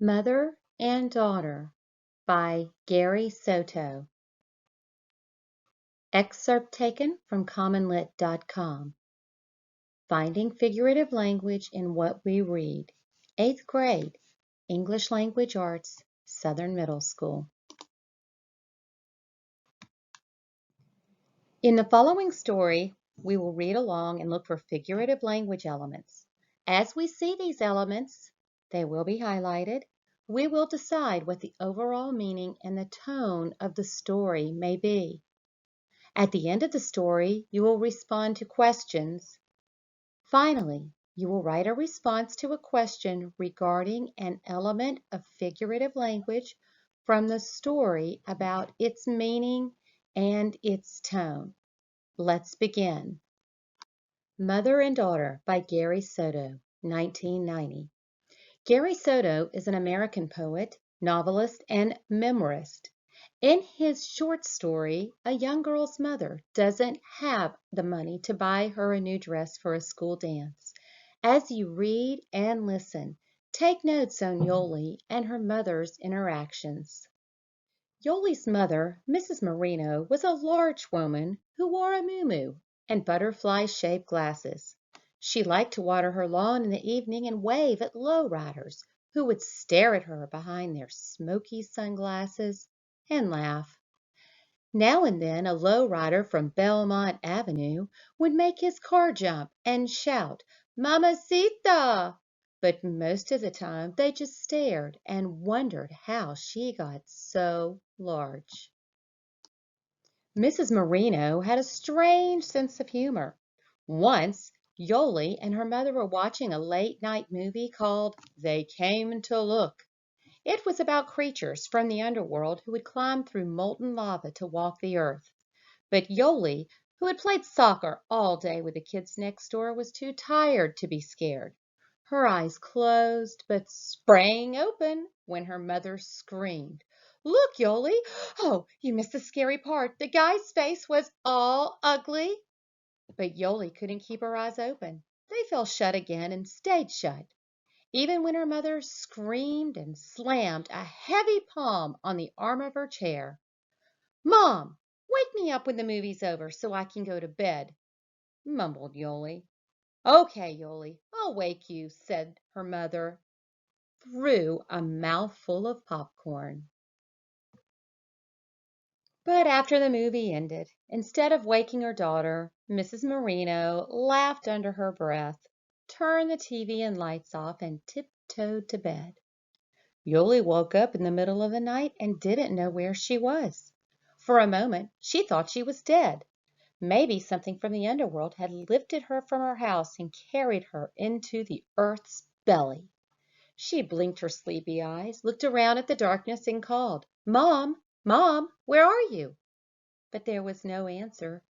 Mother and Daughter by Gary Soto. Excerpt taken from commonlit.com. Finding Figurative Language in What We Read. 8th grade, English Language Arts, Southern Middle School. In the following story, we will read along and look for figurative language elements. As we see these elements, they will be highlighted. We will decide what the overall meaning and the tone of the story may be. At the end of the story, you will respond to questions. Finally, you will write a response to a question regarding an element of figurative language from the story about its meaning and its tone. Let's begin. Mother and Daughter by Gary Soto, 1990. Gary Soto is an American poet, novelist, and memoirist. In his short story, a young girl's mother doesn't have the money to buy her a new dress for a school dance. As you read and listen, take notes on Yoli and her mother's interactions. Yoli's mother, Mrs. Marino, was a large woman who wore a muumuu and butterfly-shaped glasses. She liked to water her lawn in the evening and wave at low-riders who would stare at her behind their smoky sunglasses and laugh. Now and then a low-rider from Belmont Avenue would make his car jump and shout, "Mamacita!" But most of the time they just stared and wondered how she got so large. Mrs. Marino had a strange sense of humor. Once, Yoli and her mother were watching a late-night movie called They Came to Look. It was about creatures from the underworld who would climb through molten lava to walk the earth. But Yoli, who had played soccer all day with the kids next door, was too tired to be scared. Her eyes closed but sprang open when her mother screamed, "Look, Yoli! Oh, you missed the scary part. The guy's face was all ugly." But Yoli couldn't keep her eyes open. They fell shut again and stayed shut, even when her mother screamed and slammed a heavy palm on the arm of her chair. "Mom, wake me up when the movie's over so I can go to bed," mumbled Yoli. "Okay, Yoli, I'll wake you," said her mother through a mouthful of popcorn. But after the movie ended, instead of waking her daughter, Mrs. Marino laughed under her breath, turned the TV and lights off, and tiptoed to bed. Yoli woke up in the middle of the night and didn't know where she was. For a moment, she thought she was dead. Maybe something from the underworld had lifted her from her house and carried her into the earth's belly. She blinked her sleepy eyes, looked around at the darkness, and called, "Mom, Mom, where are you?" But there was no answer,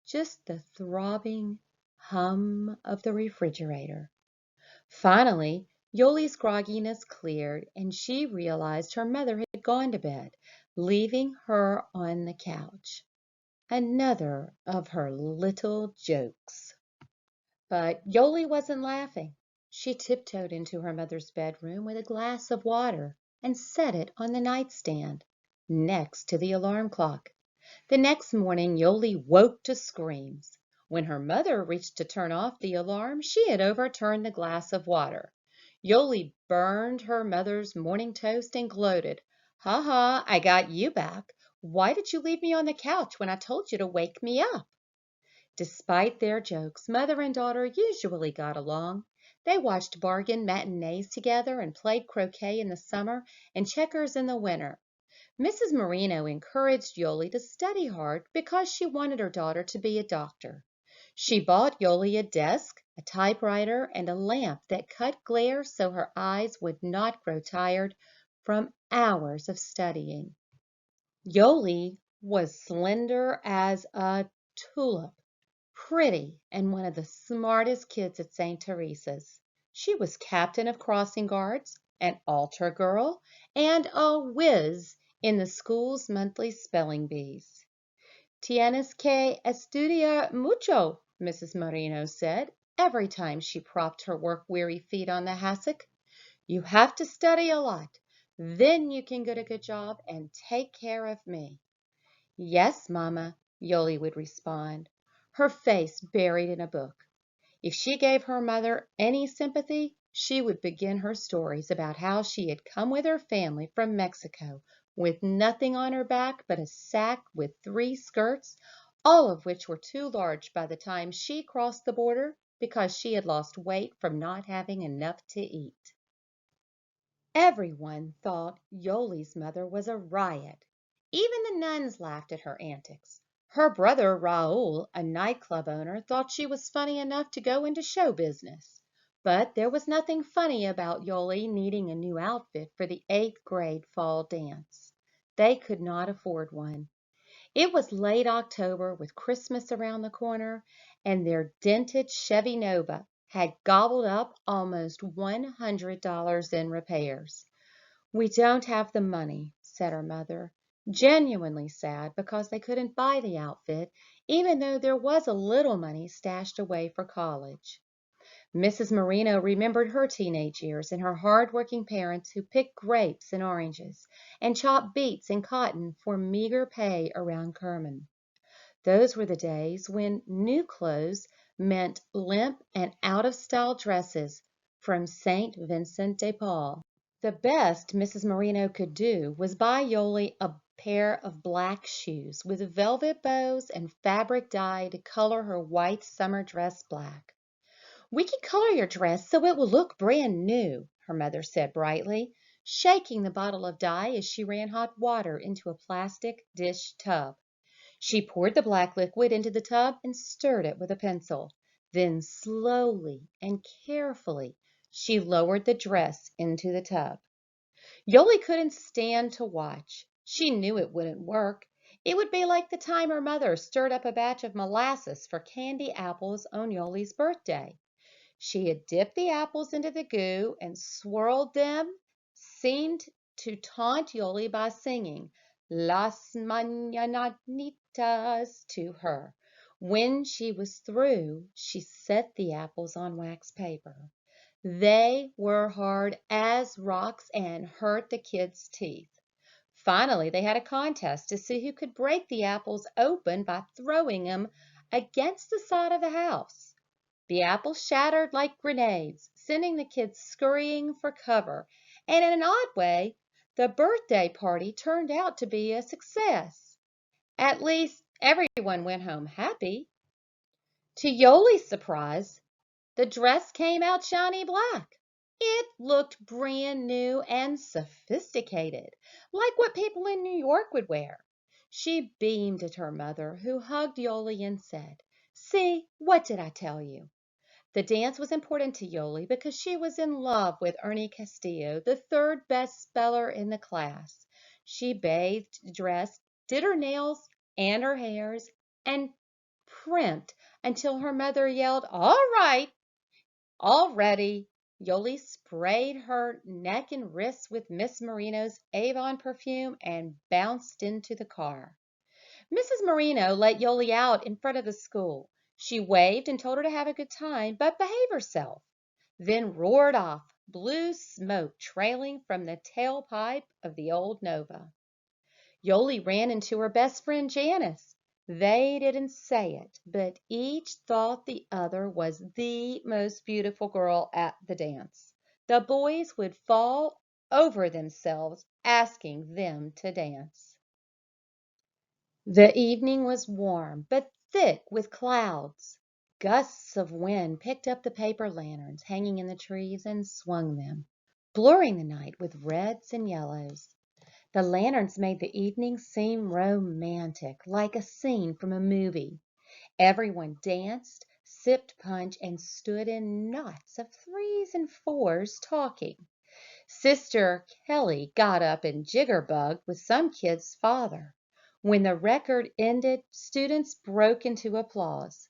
just the throbbing hum of the refrigerator. Finally, Yoli's grogginess cleared, and she realized her mother had gone to bed, leaving her on the couch. Another of her little jokes. But Yoli wasn't laughing. She tiptoed into her mother's bedroom with a glass of water and set it on the nightstand next to the alarm clock. The next morning Yoli woke to screams. When her mother reached to turn off the alarm, she had overturned the glass of water. Yoli burned her mother's morning toast and gloated, "Ha ha, I got you back. Why did you leave me on the couch when I told you to wake me up?" Despite their jokes, mother and daughter usually got along. They watched bargain matinees together and played croquet in the summer and checkers in the winter. Mrs. Marino encouraged Yoli to study hard because she wanted her daughter to be a doctor. She bought Yoli a desk, a typewriter, and a lamp that cut glare so her eyes would not grow tired from hours of studying. Yoli was slender as a tulip, pretty, and one of the smartest kids at St. Teresa's. She was captain of crossing guards, an altar girl, and a whiz in the school's monthly spelling bees. "Tienes que estudiar mucho," Mrs. Marino said, every time she propped her work-weary feet on the hassock. You have to study a lot. Then you can get a good job and take care of me." "Yes, Mama," Yoli would respond, her face buried in a book. If she gave her mother any sympathy, she would begin her stories about how she had come with her family from Mexico with nothing on her back but a sack with 3 skirts, all of which were too large by the time she crossed the border because she had lost weight from not having enough to eat. Everyone thought Yoli's mother was a riot. Even the nuns laughed at her antics. Her brother Raoul, a nightclub owner, thought she was funny enough to go into show business. But there was nothing funny about Yoli needing a new outfit for the 8th grade fall dance. They could not afford one. It was late October with Christmas around the corner, and their dented Chevy Nova had gobbled up almost $100 in repairs. "We don't have the money," said her mother, genuinely sad because they couldn't buy the outfit, even though there was a little money stashed away for college. Mrs. Marino remembered her teenage years and her hard-working parents who picked grapes and oranges and chopped beets and cotton for meager pay around Kerman. Those were the days when new clothes meant limp and out-of-style dresses from St. Vincent de Paul. The best Mrs. Marino could do was buy Yoli a pair of black shoes with velvet bows and fabric dye to color her white summer dress black. "We can color your dress so it will look brand new," her mother said brightly, shaking the bottle of dye as she ran hot water into a plastic dish tub. She poured the black liquid into the tub and stirred it with a pencil. Then slowly and carefully she lowered the dress into the tub. Yoli couldn't stand to watch. She knew it wouldn't work. It would be like the time her mother stirred up a batch of molasses for candy apples on Yoli's birthday. She had dipped the apples into the goo and swirled them, seemed to taunt Yoli by singing "Las Mañanitas" to her. When she was through, she set the apples on wax paper. They were hard as rocks and hurt the kids' teeth. Finally, they had a contest to see who could break the apples open by throwing them against the side of the house. The apples shattered like grenades, sending the kids scurrying for cover, and in an odd way, the birthday party turned out to be a success. At least, everyone went home happy. To Yoli's surprise, the dress came out shiny black. It looked brand new and sophisticated, like what people in New York would wear. She beamed at her mother, who hugged Yoli and said, "See, what did I tell you?" The dance was important to Yoli because she was in love with Ernie Castillo, the 3rd best speller in the class. She bathed, dressed, did her nails and her hairs, and primped until her mother yelled, "All right, all ready." Yoli sprayed her neck and wrists with Miss Marino's Avon perfume and bounced into the car. Mrs. Marino let Yoli out in front of the school. She waved and told her to have a good time, but behave herself, then roared off, blue smoke trailing from the tailpipe of the old Nova. Yoli ran into her best friend Janice. They didn't say it, but each thought the other was the most beautiful girl at the dance. The boys would fall over themselves asking them to dance. The evening was warm, but thick with clouds. Gusts of wind picked up the paper lanterns hanging in the trees and swung them, blurring the night with reds and yellows. The lanterns made the evening seem romantic, like a scene from a movie. Everyone danced, sipped punch, and stood in knots of 3s and 4s talking. Sister Kelly got up and jiggerbugged with some kid's father. When the record ended, students broke into applause.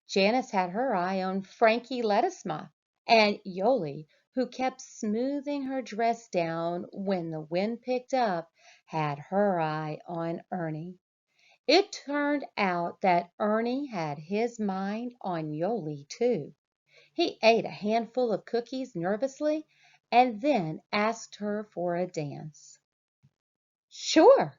Janice had her eye on Frankie Ledesma, and Yoli, who kept smoothing her dress down when the wind picked up, had her eye on Ernie. It turned out that Ernie had his mind on Yoli, too. He ate a handful of cookies nervously and then asked her for a dance. "Sure,"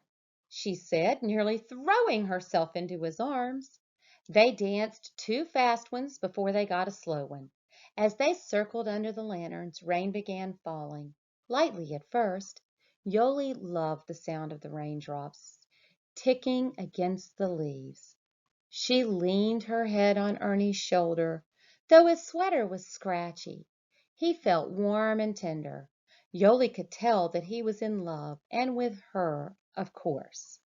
she said, nearly throwing herself into his arms. They danced two fast ones before they got a slow one. As they circled under the lanterns, rain began falling, lightly at first. Yoli loved the sound of the raindrops ticking against the leaves. She leaned her head on Ernie's shoulder, though his sweater was scratchy. He felt warm and tender. Yoli could tell that he was in love, and with her, of course.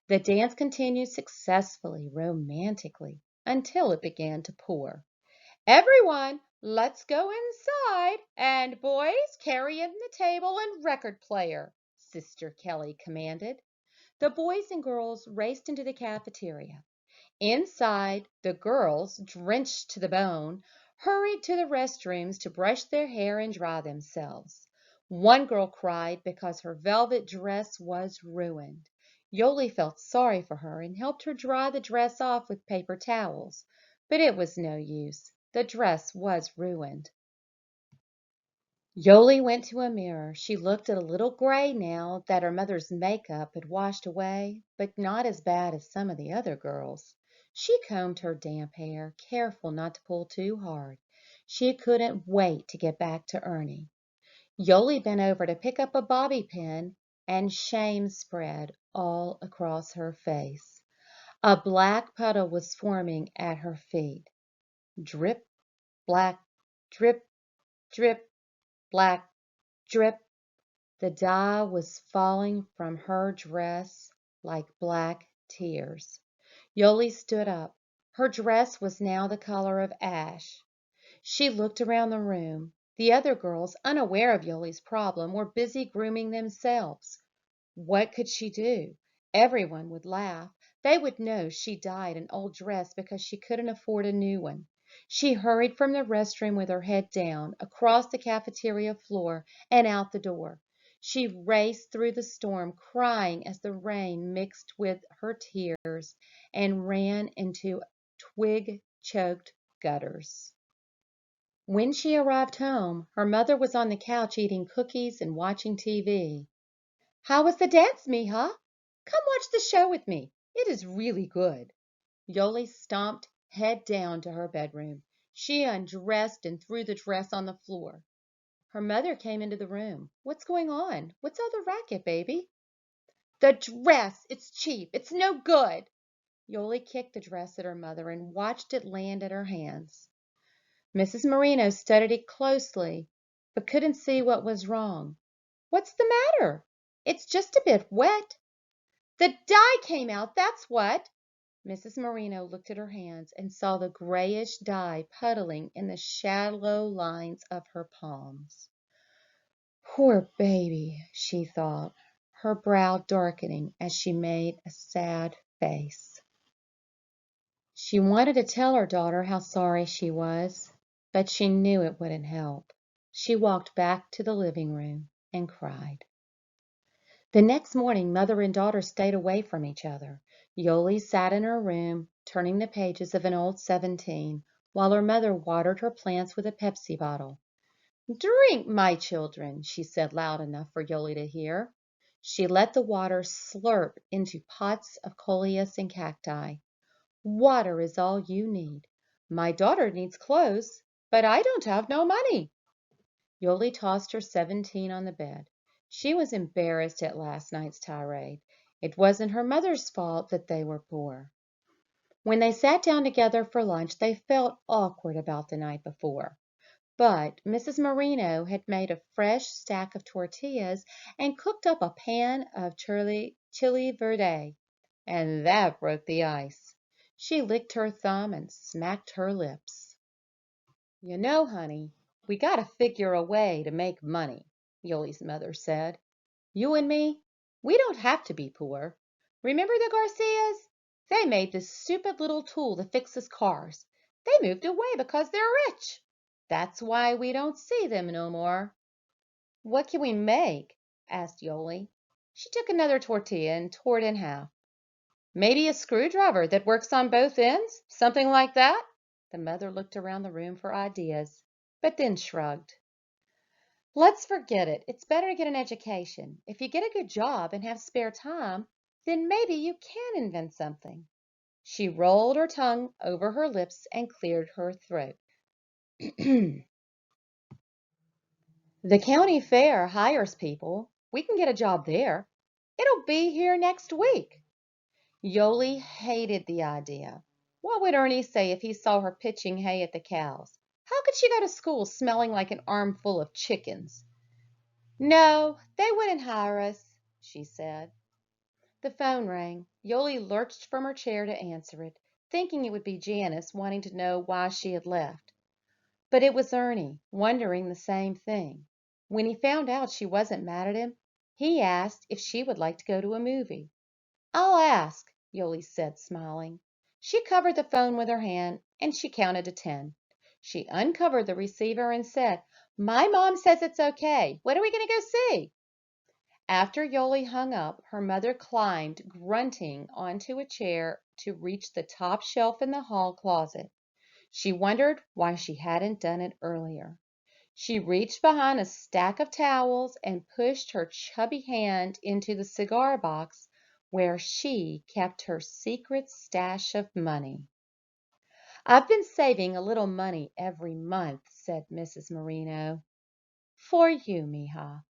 The dance continued successfully, romantically, until it began to pour. "Everyone, let's go inside, and boys, carry in the table and record player," Sister Kelly commanded. The boys and girls raced into the cafeteria. Inside, the girls, drenched to the bone, hurried to the restrooms to brush their hair and dry themselves. One girl cried because her velvet dress was ruined. Yoli felt sorry for her and helped her dry the dress off with paper towels, but it was no use. The dress was ruined. Yoli went to a mirror. She looked a little gray now that her mother's makeup had washed away, but not as bad as some of the other girls. She combed her damp hair, careful not to pull too hard. She couldn't wait to get back to Ernie. Yoli bent over to pick up a bobby pin, and shame spread all across her face. A black puddle was forming at her feet. Drip, black, drip, drip, black, drip. The dye was falling from her dress like black tears. Yoli stood up. Her dress was now the color of ash. She looked around the room. The other girls, unaware of Yoli's problem, were busy grooming themselves. What could she do? Everyone would laugh. They would know she dyed an old dress because she couldn't afford a new one. She hurried from the restroom with her head down, across the cafeteria floor, and out the door. She raced through the storm, crying as the rain mixed with her tears and ran into twig-choked gutters. When she arrived home, her mother was on the couch eating cookies and watching TV. "How was the dance, mija? Come watch the show with me. It is really good." Yoli stomped head down to her bedroom. She undressed and threw the dress on the floor. Her mother came into the room. "What's going on? What's all the racket, baby?" "The dress! It's cheap. It's no good." Yoli kicked the dress at her mother and watched it land in her hands. Mrs. Merino studied it closely, but couldn't see what was wrong. "What's the matter?" "It's just a bit wet." "The dye came out, that's what." Mrs. Merino looked at her hands and saw the grayish dye puddling in the shallow lines of her palms. "Poor baby," she thought, her brow darkening as she made a sad face. She wanted to tell her daughter how sorry she was, but she knew it wouldn't help. She walked back to the living room and cried. The next morning mother and daughter stayed away from each other. Yoli sat in her room, turning the pages of an old 17, while her mother watered her plants with a Pepsi bottle. "Drink, my children," she said loud enough for Yoli to hear. She let the water slurp into pots of coleus and cacti. "Water is all you need. My daughter needs clothes, but I don't have no money." Yoli tossed her 17 on the bed. She was embarrassed at last night's tirade. It wasn't her mother's fault that they were poor. When they sat down together for lunch, they felt awkward about the night before. But Mrs. Merino had made a fresh stack of tortillas and cooked up a pan of chili verde, and that broke the ice. She licked her thumb and smacked her lips. "You know, honey, we gotta figure a way to make money," Yoli's mother said. "You and me, we don't have to be poor. Remember the Garcias? They made this stupid little tool that fixes cars. They moved away because they're rich. That's why we don't see them no more." "What can we make?" asked Yoli. She took another tortilla and tore it in half. "Maybe a screwdriver that works on both ends? Something like that?" The mother looked around the room for ideas, but then shrugged. Let's forget it. It's better to get an education. If you get a good job and have spare time, then maybe you can invent something. She rolled her tongue over her lips and cleared her throat. The county fair hires people. We can get a job there. It'll be here next week. Yoli hated the idea. What would Ernie say if he saw her pitching hay at the cows? How could she go to school smelling like an armful of chickens? No, they wouldn't hire us, she said. The phone rang. Yoli lurched from her chair to answer it, thinking it would be Janice wanting to know why she had left. But it was Ernie, wondering the same thing. When he found out she wasn't mad at him, he asked if she would like to go to a movie. I'll ask, Yoli said, smiling. She covered the phone with her hand, and she counted to 10. She uncovered the receiver and said, My mom says it's okay. What are we going to go see? After Yoli hung up, her mother climbed, grunting, onto a chair to reach the top shelf in the hall closet. She wondered why she hadn't done it earlier. She reached behind a stack of towels and pushed her chubby hand into the cigar box where she kept her secret stash of money. I've been saving a little money every month, said Mrs. Marino. For you, mija.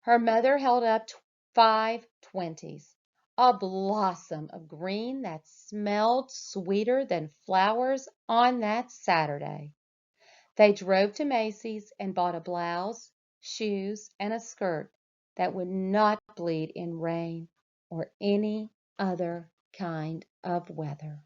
Her mother held up 5 20s, a blossom of green that smelled sweeter than flowers on that Saturday. They drove to Macy's and bought a blouse, shoes, and a skirt that would not bleed in rain or any other kind of weather.